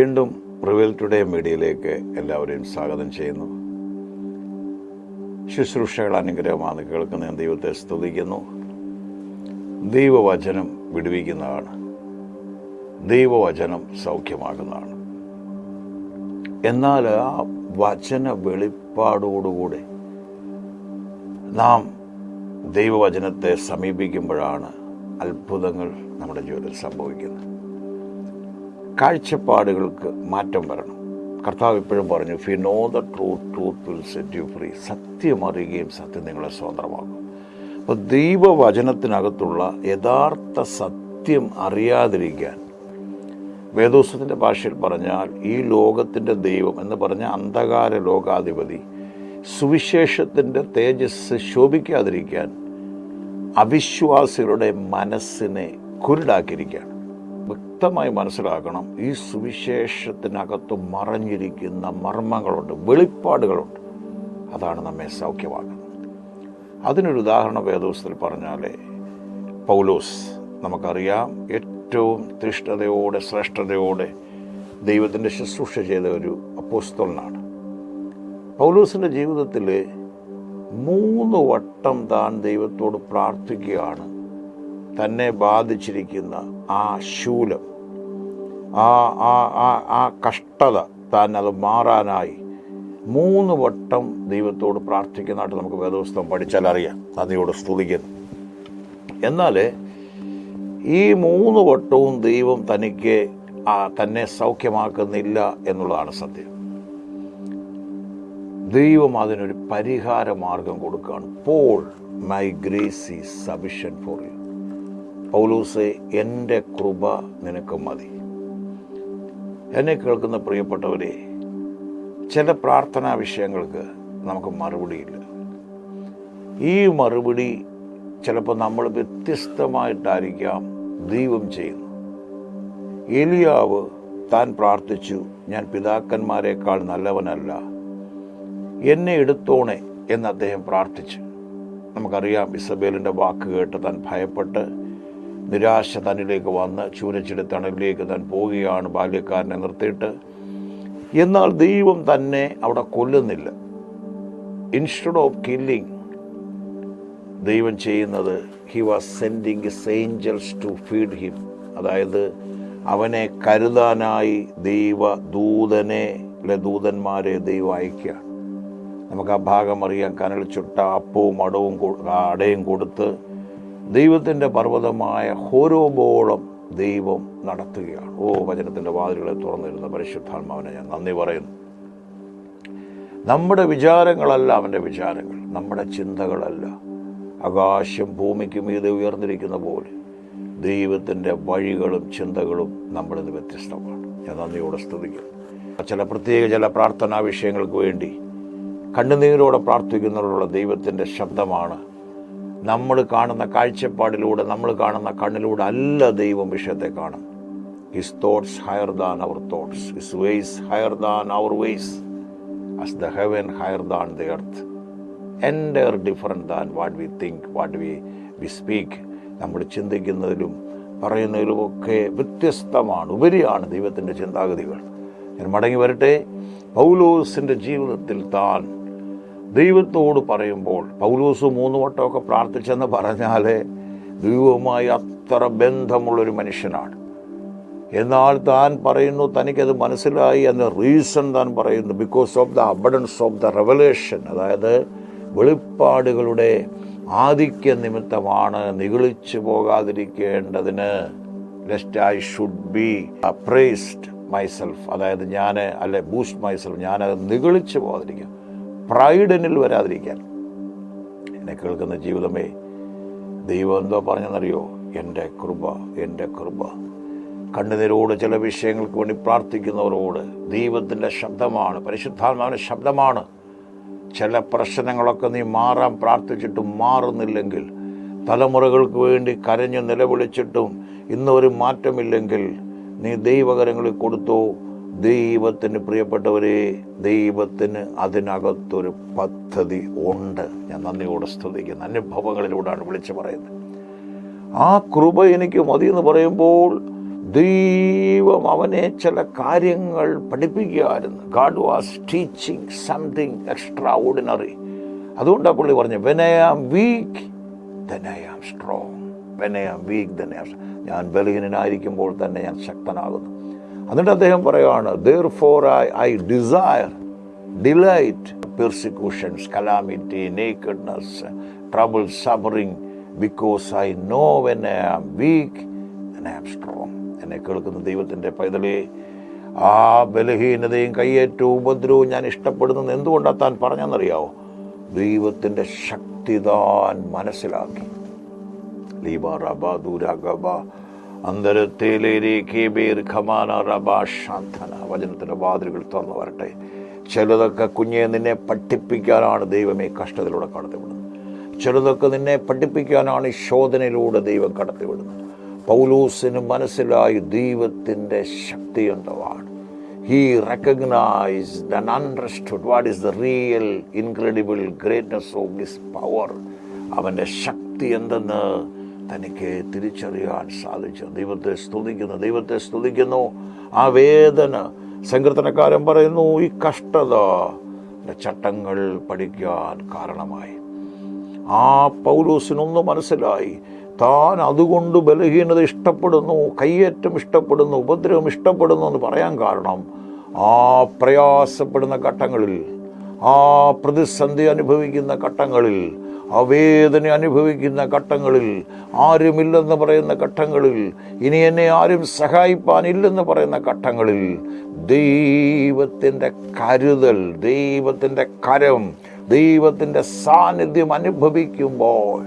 വീണ്ടും reveal today മീഡിയയിലേക്ക് എല്ലാവരെയും സ്വാഗതം ചെയ്യുന്നു. ശുശ്രൂഷകൾ അനുഗ്രഹമാണ് കേൾക്കുന്ന ഞാൻ ദൈവത്തെ സ്തുതിക്കുന്നു. ദൈവവചനം വിടുവിക്കുന്നതാണ്, ദൈവവചനം സൗഖ്യമാക്കുന്നതാണ്. എന്നാൽ ആ വചന വെളിപ്പാടോടുകൂടി നാം ദൈവവചനത്തെ സമീപിക്കുമ്പോഴാണ് അത്ഭുതങ്ങൾ നമ്മുടെ ജീവിതത്തിൽ സംഭവിക്കുന്നത്. കാഴ്ചപ്പാടുകൾക്ക് മാറ്റം വരണം. കർത്താവ് ഇപ്പോഴും പറഞ്ഞു, if you know the truth, truth will set you free. സത്യം അറിയുകയും സത്യം നിങ്ങളെ സ്വതന്ത്രമാക്കും. അപ്പോൾ ദൈവവചനത്തിനകത്തുള്ള യഥാർത്ഥ സത്യം അറിയാതിരിക്കാൻ, വേദോസ്തത്തിൻ്റെ ഭാഷയിൽ പറഞ്ഞാൽ ഈ ലോകത്തിൻ്റെ ദൈവം എന്ന് പറഞ്ഞ അന്ധകാര ലോകാധിപതി സുവിശേഷത്തിൻ്റെ തേജസ് ശോഭിക്കാതിരിക്കാൻ അവിശ്വാസികളുടെ മനസ്സിനെ കുരുടാക്കിയിരിക്കുകയാണ്. വ്യക്തമായി മനസ്സിലാക്കണം, ഈ സുവിശേഷത്തിനകത്ത് മറഞ്ഞിരിക്കുന്ന മർമ്മങ്ങളുണ്ട്, വെളിപ്പാടുകളുണ്ട്. അതാണ് നമ്മെ സൗഖ്യമാക്കുന്നത്. അതിനൊരു ഉദാഹരണം വേദോസ്തത്തിൽ പറഞ്ഞാൽ പൗലോസ്, നമുക്കറിയാം, ഏറ്റവും തീഷ്ണതയോടെ ശ്രേഷ്ഠതയോടെ ദൈവത്തിൻ്റെ ശുശ്രൂഷ ചെയ്ത ഒരു അപ്പോസ്തലനാണ്. പൗലോസിൻ്റെ ജീവിതത്തിൽ 3 വട്ടം താൻ ദൈവത്തോട് പ്രാർത്ഥിക്കുകയാണ്. തന്നെ ബാധിച്ചിരിക്കുന്ന ആ ശൂലം, ആ കഷ്ടത താൻ അത് മാറാനായി 3 വട്ടം ദൈവത്തോട് പ്രാർത്ഥിക്കുന്നതായിട്ട് നമുക്ക് വേദപുസ്തകം പഠിച്ചാൽ അറിയാം. നന്ദിയോട് സ്തുതിക്കുന്നു. എന്നാൽ ഈ 3 വട്ടവും ദൈവം തനിക്ക് തന്നെ സൗഖ്യമാക്കുന്നില്ല എന്നുള്ളതാണ് സത്യം. ദൈവം അതിനൊരു പരിഹാര മാർഗം കൊടുക്കുകയാണ്. Paul, my grace is sufficient for you. പൗലോസേ, എൻ്റെ കൃപ നിനക്ക് മതി. എന്നെ കേൾക്കുന്ന പ്രിയപ്പെട്ടവരെ, ചില പ്രാർത്ഥനാ വിഷയങ്ങൾക്ക് നമുക്ക് മറുപടിയില്ല. ഈ മറുപടി ചിലപ്പോൾ നമ്മൾ വ്യത്യസ്തമായിട്ടായിരിക്കാം ദൈവം ചെയ്യുന്നു. ഏലിയാവ് താൻ പ്രാർത്ഥിച്ചു, ഞാൻ പിതാക്കന്മാരെക്കാൾ നല്ലവനല്ല, എന്നെ എടുത്തോണേ എന്ന് അദ്ദേഹം പ്രാർത്ഥിച്ചു. നമുക്കറിയാം, ഇസബേലിൻ്റെ വാക്ക് കേട്ട് താൻ ഭയപ്പെട്ട് നിരാശ തന്നിലേക്ക് വന്ന് ചൂരച്ചിടി തണലിലേക്ക് താൻ പോവുകയാണ് ബാല്യക്കാരനെ നിർത്തിയിട്ട്. എന്നാൽ ദൈവം തന്നെ അവിടെ കൊല്ലുന്നില്ല. ഇൻസ്റ്റഡ് ഓഫ് കില്ലിങ്, ദൈവം ചെയ്യുന്നത്, he was sending his angels to feed him. അതായത് അവനെ കരുതാനായി ദൂതന്മാരെ ദൈവം അയക്കുക. നമുക്ക് ആ ഭാഗം അറിയാം. കനൽ ചുട്ട അപ്പവും അടയും കൊടുത്ത് ദൈവത്തിൻ്റെ പർവ്വതമായ ഹോരോബോളം ദൈവം നടത്തുകയാണ്. വചനത്തിൻ്റെ വാതിലുകളെ തുറന്നിരുന്ന പരിശുദ്ധാത്മാവിനെ ഞാൻ നന്ദി പറയുന്നു. നമ്മുടെ വിചാരങ്ങളല്ല അവൻ്റെ വിചാരങ്ങൾ, നമ്മുടെ ചിന്തകളല്ല. ആകാശം ഭൂമിക്ക് മീതെ ഉയർന്നിരിക്കുന്ന പോലെ ദൈവത്തിൻ്റെ വഴികളും ചിന്തകളും നമ്മളിത് വ്യത്യസ്തമാണ്. ഞാൻ നന്ദിയോടെ സ്തുതിക്കുന്നു. ചില പ്രാർത്ഥനാ വിഷയങ്ങൾക്ക് വേണ്ടി കണ്ണുനീരോടെ പ്രാർത്ഥിക്കുന്നവരുള്ള ദൈവത്തിൻ്റെ ശബ്ദമാണ്. നമ്മൾ കാണുന്ന കാഴ്ചപ്പാടിലൂടെ, നമ്മൾ കാണുന്ന കണ്ണിലൂടെ അല്ല ദൈവം വിഷയത്തെ കാണും. His thoughts higher than our thoughts, his ways higher than our ways, as the heaven higher than the earth, entire different than what we think, what we speak. നമ്മൾ ചിന്തിക്കുന്നതിലും പറയുന്നതിലുമൊക്കെ വ്യത്യസ്തമാണ്, ഉപരിയാണ് ദൈവത്തിൻ്റെ ചിന്താഗതികൾ. ഞാൻ മടങ്ങി വരട്ടെ. പൗലോസിൻ്റെ ജീവിതത്തിൽ താൻ ദൈവത്തോട് പറയുമ്പോൾ, പൗലോസ് 3 വട്ടമൊക്കെ പ്രാർത്ഥിച്ചെന്ന് പറഞ്ഞാൽ ദൈവവുമായി അത്ര ബന്ധമുള്ളൊരു മനുഷ്യനാണ്. എന്നാൽ താൻ പറയുന്നു തനിക്കത് മനസ്സിലായി എന്ന റീസൺ താൻ പറയുന്നു, because of the abundance of the revelation. അതായത് വെളിപ്പാടുകളുടെ ആധിക്യ നിമിത്തമാണ്, നിഗളിച്ചു പോകാതിരിക്കേണ്ടതിന്. Lest I should be praised myself, അതായത് ബൂസ്റ്റ് മൈസെൽഫ്, ഞാനത് നിഗളിച്ചു പോകാതിരിക്കാം, പ്രൈഡ് എന്നിൽ വരാതിരിക്കാൻ. എന്നെ കേൾക്കുന്ന ജീവിതമേ, ദൈവം എന്തോ പറഞ്ഞെന്നറിയോ? എൻ്റെ കൃപ. കണ്ണുനീരോട് ചില വിഷയങ്ങൾക്ക് വേണ്ടി പ്രാർത്ഥിക്കുന്നവരോട് ദൈവത്തിൻ്റെ ശബ്ദമാണ്, പരിശുദ്ധാത്മാവിൻ്റെ ശബ്ദമാണ്. ചില പ്രശ്നങ്ങളൊക്കെ നീ മാറാൻ പ്രാർത്ഥിച്ചിട്ടും മാറുന്നില്ലെങ്കിൽ, തലമുറകൾക്ക് വേണ്ടി കരഞ്ഞു നിലവിളിച്ചിട്ടും ഇന്നൊരു മാറ്റമില്ലെങ്കിൽ, നീ ദൈവകരങ്ങളിൽ കൊടുത്തോ. ദൈവത്തിന് പ്രിയപ്പെട്ടവരെ, ദൈവത്തിന് അതിനകത്തൊരു പദ്ധതി ഉണ്ട്. ഞാൻ നന്ദിയോടെ സ്തുതിക്കുന്നു. അനുഭവങ്ങളിലൂടെയാണ് വിളിച്ചു പറയുന്നത്. ആ കൃപ എനിക്ക് മതി എന്ന് പറയുമ്പോൾ ദൈവം അവനെ ചില കാര്യങ്ങൾ പഠിപ്പിക്കുകയായിരുന്നു. God was teaching something extraordinary. അതുകൊണ്ടാണ് പുള്ളി പറഞ്ഞു, when I am weak then I am strong. When I am weak then I am strong. ഞാൻ ബലഹീനനായിരിക്കുമ്പോൾ തന്നെ ഞാൻ ശക്തനാകുന്നു. എന്നിട്ട് അദ്ദേഹം പറയുകയാണ്, therefore I desire, delight, persecutions, calamity, nakedness, trouble, suffering, because I know when I am weak then I am strong. എന്നെ കേൾക്കുന്ന ദൈവത്തിൻ്റെ പൈതലേ, ആ ബലഹീനതയും കയ്യേറ്റവും ഉപദ്രവവും ഞാൻ ഇഷ്ടപ്പെടുന്നത് എന്തുകൊണ്ടാണ് താൻ പറഞ്ഞെന്നറിയാവോ? ദൈവത്തിൻ്റെ ശക്തി താൻ മനസ്സിലാക്കി. വചനത്തിൻ്റെ വാതിലുകൾ തുറന്നു വരട്ടെ. ചിലതൊക്കെ കുഞ്ഞെ നിന്നെ പഠിപ്പിക്കാനാണ് ദൈവമേ കഷ്ടത്തിലൂടെ കടത്തിവിടുന്നത്. ചിലതൊക്കെ നിന്നെ പഠിപ്പിക്കാനാണ് ഈ ശോധനയിലൂടെ ദൈവം കടത്തിവിടുന്നത്. പൗലോസിന് മനസ്സിലായി ദൈവത്തിൻ്റെ ശക്തി എന്താണ്. He recognized and understood what is the real incredible greatness of his power. അവൻ്റെ ശക്തി എന്തെന്ന് തനിക്ക് തിരിച്ചറിയാൻ സാധിച്ചു. ദൈവത്തെ സ്തുതിക്കുന്നു. ആ വേദന, സങ്കീർത്തനക്കാരൻ പറയുന്നു, ഈ കഷ്ടത ചട്ടങ്ങൾ പഠിക്കാൻ കാരണമായി. ആ പൗലോസിനൊന്ന് മനസ്സിലായി, താൻ അതുകൊണ്ട് ബലഹീനത ഇഷ്ടപ്പെടുന്നു, കയ്യേറ്റം ഇഷ്ടപ്പെടുന്നു, ഉപദ്രവം ഇഷ്ടപ്പെടുന്നു എന്ന് പറയാൻ കാരണം, ആ പ്രയാസപ്പെടുന്ന ഘട്ടങ്ങളിൽ, ആ പ്രതിസന്ധി അനുഭവിക്കുന്ന ഘട്ടങ്ങളിൽ, ആ വേദന അനുഭവിക്കുന്ന ഘട്ടങ്ങളിൽ, ആരുമില്ലെന്ന് പറയുന്ന ഘട്ടങ്ങളിൽ, ഇനി എന്നെ ആരും സഹായിപ്പാനില്ലെന്ന് പറയുന്ന ഘട്ടങ്ങളിൽ ദൈവത്തിൻ്റെ കരുതൽ, ദൈവത്തിൻ്റെ കരം, ദൈവത്തിൻ്റെ സാന്നിധ്യം അനുഭവിക്കുമ്പോൾ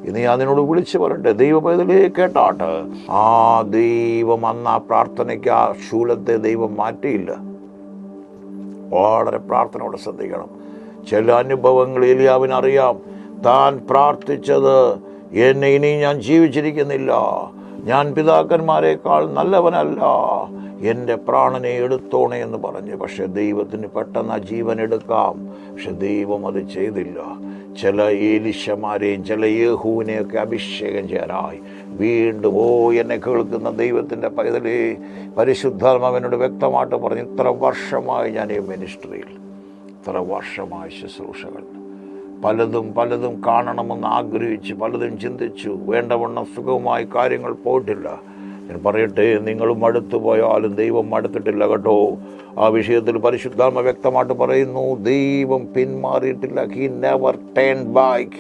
ഇനി ഞാൻ നിന്നോട് വിളിച്ചു പറയട്ടെ, ദൈവപൈതലേ കേട്ടാട്ട്. ആ ദൈവം അന്ന് ആ പ്രാർത്ഥനയ്ക്ക് ആ ശൂലത്തെ ദൈവം മാറ്റിയില്ല. വളരെ പ്രാർത്ഥനയോടെ ശ്രദ്ധിക്കണം. ചില അനുഭവങ്ങൾ ഏലിയാവിനറിയാം. താൻ പ്രാർത്ഥിച്ചത്, എന്നെ ഇനി ഞാൻ ജീവിച്ചിരിക്കുന്നില്ല, ഞാൻ പിതാക്കന്മാരെക്കാൾ നല്ലവനല്ല, എൻ്റെ പ്രാണനെ എടുത്തോണേ എന്ന് പറഞ്ഞു. പക്ഷെ ദൈവത്തിന് പെട്ടെന്ന് ആ ജീവൻ എടുക്കാം. പക്ഷെ ദൈവം അത് ചെയ്തില്ല. ചില ഏലിശമാരെയും ചില യേഹൂവിനെയൊക്കെ അഭിഷേകം ചെയ്യാനായി വീണ്ടും, എന്നെ കേൾക്കുന്ന ദൈവത്തിൻ്റെ പൈതലേ, പരിശുദ്ധാത്മാവിനോട് വ്യക്തമായിട്ട് പറഞ്ഞു, ഇത്ര വർഷമായി ഞാൻ ഈ മിനിസ്ട്രിയിൽ, ഇത്ര വർഷമായി ശുശ്രൂഷകൾ, പലതും കാണണമെന്ന് ആഗ്രഹിച്ച്, പലതും ചിന്തിച്ചു, വേണ്ടവണ്ണം സുഖമായി കാര്യങ്ങൾ പോയിട്ടില്ല. ഞാൻ പറയട്ടെ, നിങ്ങളും മടുത്തു പോയാലും ദൈവം മടുത്തിട്ടില്ല കേട്ടോ. ആ വിഷയത്തിൽ പരിശുദ്ധാത്മ വ്യക്തമായിട്ട് പറയുന്നു, ദൈവം പിന്മാറിയിട്ടില്ല. He never turned back.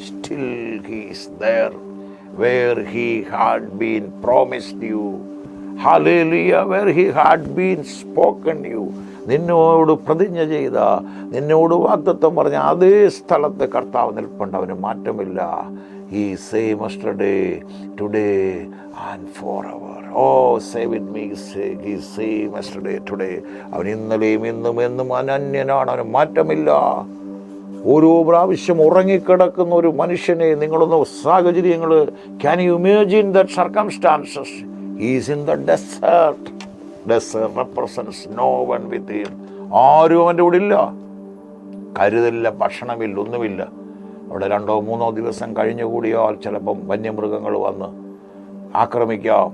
Still he is there where he had been promised you. Hallelujah, where he had been spoken you. നിന്നോട് പ്രതിജ്ഞ ചെയ്ത, നിന്നോട് വാഗ്ദത്തം പറഞ്ഞ അതേ സ്ഥലത്ത് കർത്താവ് നിൽപ്പുണ്ട്. അവന് മാറ്റമില്ല. He same yesterday, today and forever. Say with me, he same yesterday, today. അവൻ ഇന്നലെയും ഇന്നും എന്നും അനന്യനാണ്. അവന് മാറ്റമില്ല. ഓരോ പ്രാവശ്യം ഉറങ്ങിക്കിടക്കുന്ന ഒരു മനുഷ്യനെ നിങ്ങളൊന്ന് സാഹചര്യങ്ങൾ, can you imagine that circumstances? He is in the desert. Desert represents no one with him. ആരും അവൻ്റെ കൂടെ ഇല്ല. കരുതലില്ല, ഭക്ഷണമില്ല, ഒന്നുമില്ല. അവിടെ 2-3 ദിവസം കഴിഞ്ഞു കൂടിയാൽ ചിലപ്പം വന്യമൃഗങ്ങൾ വന്ന് ആക്രമിക്കാം,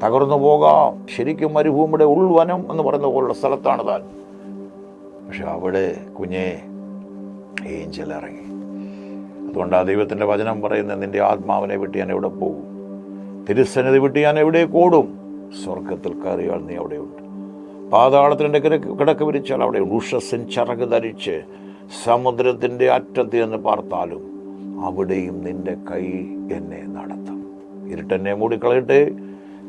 തകർന്നു പോകാം. ശരിക്കും മരുഭൂമിയുടെ ഉൾവനം എന്ന് പറയുന്ന പോലുള്ള സ്ഥലത്താണ് താൻ. പക്ഷെ അവിടെ കുഞ്ഞേ ഏഞ്ചൽ ഇറങ്ങി. അതുകൊണ്ടാണ് ദൈവത്തിൻ്റെ വചനം പറയുന്നത്, നിൻ്റെ ആത്മാവിനെ വിട്ട് ഞാൻ എവിടെ പോകും? തിരുസന്നിധി വിട്ട് ഞാൻ എവിടെ കൂടും? സ്വർഗത്തിൽ കയറിയാൽ നീ അവിടെയുണ്ട്. പാതാളത്തിൻ്റെ കിടക്ക് വിരിച്ചാൽ അവിടെ ഉഷസ്സിൻ ചിറക് ധരിച്ച് സമുദ്രത്തിൻ്റെ അറ്റത്ത് എന്ന് പാർത്താലും അവിടെയും നിന്റെ കൈ എന്നെ നടത്തും. ഇരുട്ടെന്നെ മൂടിക്കളയട്ടെ,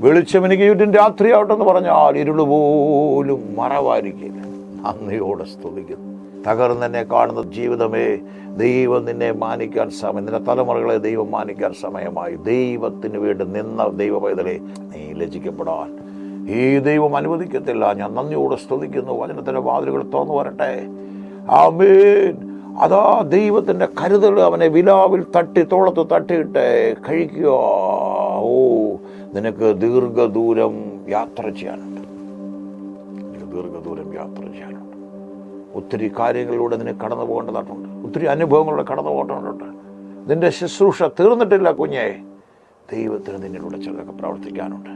വെളിച്ചം എനിക്ക് ചുറ്റും രാത്രിയാവട്ടെന്ന് പറഞ്ഞാൽ ഇരുളുപോലും മറവായിരിക്കില്ല. നന്ദിയോടെ സ്തുതിക്കുന്നു. തകർന്നെന്നെ കാണുന്ന ജീവിതമേ, ദൈവം നിന്നെ മാനിക്കാൻ സമയം, നിന്റെ തലമുറകളെ ദൈവം മാനിക്കാൻ സമയമായി. ദൈവത്തിന് വേണ്ടി നിന്ന ദൈവ പൈതലേ, നീ ലജ്ജിക്കപ്പെടാൻ ഈ ദൈവം അനുവദിക്കത്തില്ല. ഞാൻ നന്ദിയോടെ സ്തുതിക്കുന്നു. വചനത്തിൻ്റെ വാതിലുകൾ തുറന്നു വരട്ടെ. ആമേൻ. അതാ ദൈവത്തിൻ്റെ കരുതൽ അവനെ വിലാവിൽ തട്ടി, തോളത്ത് തട്ടിയിട്ട് കഴിക്കുക. നിനക്ക് ദീർഘദൂരം യാത്ര ചെയ്യാനുണ്ട്. ഒത്തിരി കാര്യങ്ങളിലൂടെ നിനക്ക് കടന്നു പോകേണ്ടതായിട്ടുണ്ട്. ഒത്തിരി അനുഭവങ്ങളിലൂടെ കടന്നു പോകേണ്ടതുണ്ട്. നിന്റെ ശുശ്രൂഷ തീർന്നിട്ടില്ല കുഞ്ഞെ. ദൈവത്തിന് നിന്നിലൂടെ ചിലതൊക്കെ പ്രവർത്തിക്കാനുണ്ട്.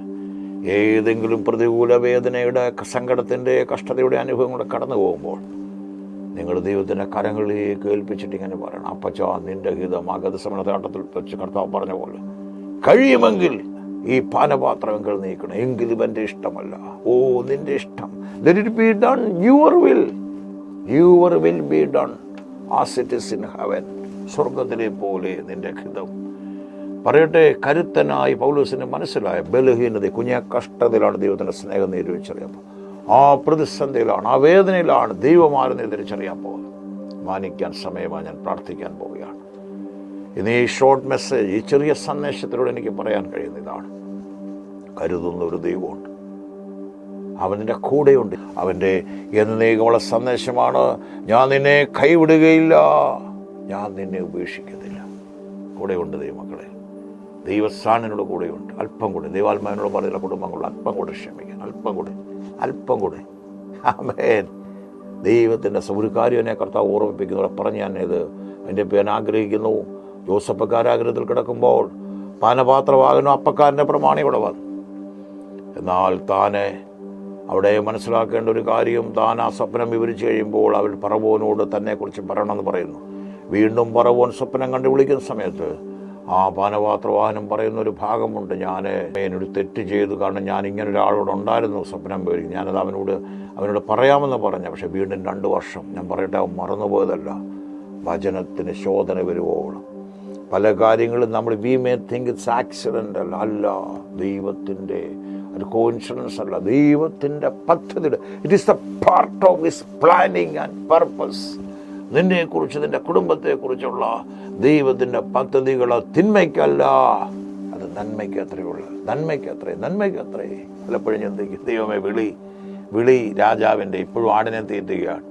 ഏതെങ്കിലും പ്രതികൂല വേദനയുടെ, സങ്കടത്തിൻ്റെ, കഷ്ടതയുടെ അനുഭവങ്ങളെ കടന്നു പോകുമ്പോൾ നിങ്ങൾ ദൈവത്തിൻ്റെ കരങ്ങളിലേക്ക് ഏൽപ്പിച്ചിട്ട് ഇങ്ങനെ പറയണം, അപ്പച്ചാ നിന്റെ ഹിതം. അഗതസമനത്താട്ടത്തിൽ വെച്ച് കർത്താവ് പറഞ്ഞ പോലെ, കഴിയുമെങ്കിൽ ഈ പാനപാത്രമെങ്കിൽ നീക്കണം, എങ്കിലും എൻ്റെ ഇഷ്ടമല്ല, ഓ നിന്റെ ഇഷ്ടം. Let it be done, your will be done as it is in heaven. സ്വർഗത്തിലെ പോലെ നിന്റെ ഹിതം. പറയട്ടെ, കരുത്തനായി പൗലോസിന് മനസ്സിലായ ബലഹീനത, കുഞ്ഞ കഷ്ടതയിലാണ് ദൈവത്തിൻ്റെ സ്നേഹം തിരിച്ചറിയാൻ, ആ പ്രതിസന്ധിയിലാണ്, ആ വേദനയിലാണ് ദൈവമാരെന്ന് തിരിച്ചറിയാൻ പോകുന്നത്. മാനിക്കാൻ സമയമായി ഞാൻ പ്രാർത്ഥിക്കാൻ പോവുകയാണ്. ഇന്ന് ഈ ഷോർട്ട് മെസ്സേജ്, ഈ ചെറിയ സന്ദേശത്തിലൂടെ എനിക്ക് പറയാൻ കഴിയുന്ന ഇതാണ്: കരുതുന്ന ഒരു ദൈവമുണ്ട്, അവൻ്റെ കൂടെയുണ്ട്. അവൻ്റെ എന്നേക്കുമുള്ള സന്ദേശമാണ്, ഞാൻ നിന്നെ കൈവിടുകയില്ല, ഞാൻ നിന്നെ ഉപേക്ഷിക്കത്തില്ല. കൂടെയുണ്ട് ദൈവമക്കളെ. ദൈവസ്ഥാനനോട് കൂടെയുണ്ട്. അല്പം കൂടെ ദൈവാത്മാവിനോട് പറയുന്ന കുടുംബങ്ങൾ അല്പം കൂടെ ക്ഷമിക്കാൻ, അല്പം കൂടെ. ആമേൻ. ദൈവത്തിൻ്റെ ഒരു കാര്യം എന്നെ കർത്താവ് ഓർമ്മിപ്പിക്കുന്നതോടെ പറഞ്ഞ് ഞാനത് അതിൻ്റെ പേൻ ആഗ്രഹിക്കുന്നു. ജോസഫ് കാരാഗ്രഹത്തിൽ കിടക്കുമ്പോൾ പാനപാത്രവാകുന്ന അപ്പക്കാരൻ്റെ പ്രമാണി ഇവിടെ വന്നു. എന്നാൽ താനെ അവിടെ മനസ്സിലാക്കേണ്ട ഒരു കാര്യം, താൻ ആ സ്വപ്നം വിവരിച്ചു കഴിയുമ്പോൾ അവൻ പറവോനോട് തന്നെക്കുറിച്ച് പറയണമെന്ന് പറയുന്നു. വീണ്ടും പറവോൻ സ്വപ്നം കണ്ടു വിളിക്കുന്ന സമയത്ത് ആ പാനപാത്രവാഹനം പറയുന്ന ഒരു ഭാഗമുണ്ട്, ഞാൻ എന്നൊരു തെറ്റ് ചെയ്തു, കാരണം ഞാൻ ഇങ്ങനെ ഒരാളോട് ഉണ്ടായിരുന്നു സ്വപ്നം പേടി, ഞാനത് അവനോട് പറയാമെന്ന് പറഞ്ഞ. പക്ഷെ വീണ്ടും 2 വർഷം, ഞാൻ പറയട്ടെ, അവൻ മറന്നുപോയതല്ല, വചനത്തിന് ശോധന വരുവോളം. പല കാര്യങ്ങളും നമ്മൾ we may think it's accident അല്ല, ദൈവത്തിൻ്റെ ഒരു കോയിൻസിഡൻസ് അല്ല, ദൈവത്തിൻ്റെ പദ്ധതിയുടെ, it is the part of his planning and purpose. നിന്നെക്കുറിച്ച്, നിന്റെ കുടുംബത്തെക്കുറിച്ചുള്ള ദൈവത്തിൻ്റെ പദ്ധതികൾ തിന്മയ്ക്കല്ല, അത് നന്മയ്ക്ക് അത്രയുള്ള, നന്മയ്ക്കത്രേ. പലപ്പോഴും ചിന്തിക്കും, ദൈവമേ, വിളി രാജാവിൻ്റെ, ഇപ്പോഴും ആടിനെ തീറ്റുകയാണ്.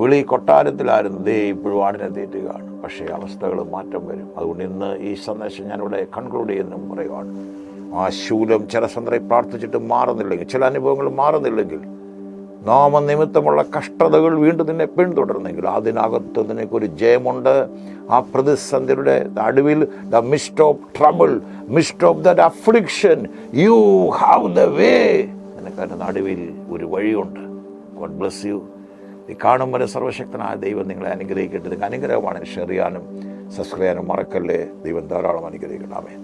വിളി കൊട്ടാരത്തിലായിരുന്നു, ഇപ്പോഴും ആടിനെ തീറ്റുകയാണ്. പക്ഷേ അവസ്ഥകൾ മാറ്റം വരും. അതുകൊണ്ട് ഇന്ന് ഈ സന്ദേശം ഞാനിവിടെ കൺക്ലൂഡ് ചെയ്യുന്നു പറയുകയാണ്. ആ ശൂലം ചില സന്ദർഭം പ്രാർത്ഥിച്ചിട്ട് മാറുന്നില്ലെങ്കിൽ, ചില അനുഭവങ്ങൾ മാറുന്നില്ലെങ്കിൽ, നാമനിമിത്തമുള്ള കഷ്ടതകൾ വീണ്ടും നിന്നെ പിന്തുടർന്നെങ്കിൽ അതിനകത്ത് നിനക്കൊരു ജയമുണ്ട്. ആ പ്രതിസന്ധിയുടെ നടുവിൽ, the mist of trouble, mist of that affliction, you have the way. നിനക്കതിൻ്റെ നടുവിൽ ഒരു വഴിയുണ്ട്. God bless you. ഈ കാണും വരെ സർവശക്തനായ ദൈവം നിങ്ങളെ അനുഗ്രഹിക്കട്ടെ. നിങ്ങൾക്ക് അനുഗ്രഹമാണ്. ഷെയർ ചെയ്യാനും സബ്സ്ക്രൈബ് ചെയ്യാനും മറക്കല്ലേ. ദൈവം ധാരാളം അനുഗ്രഹിക്കട്ടെ. ആമേൻ.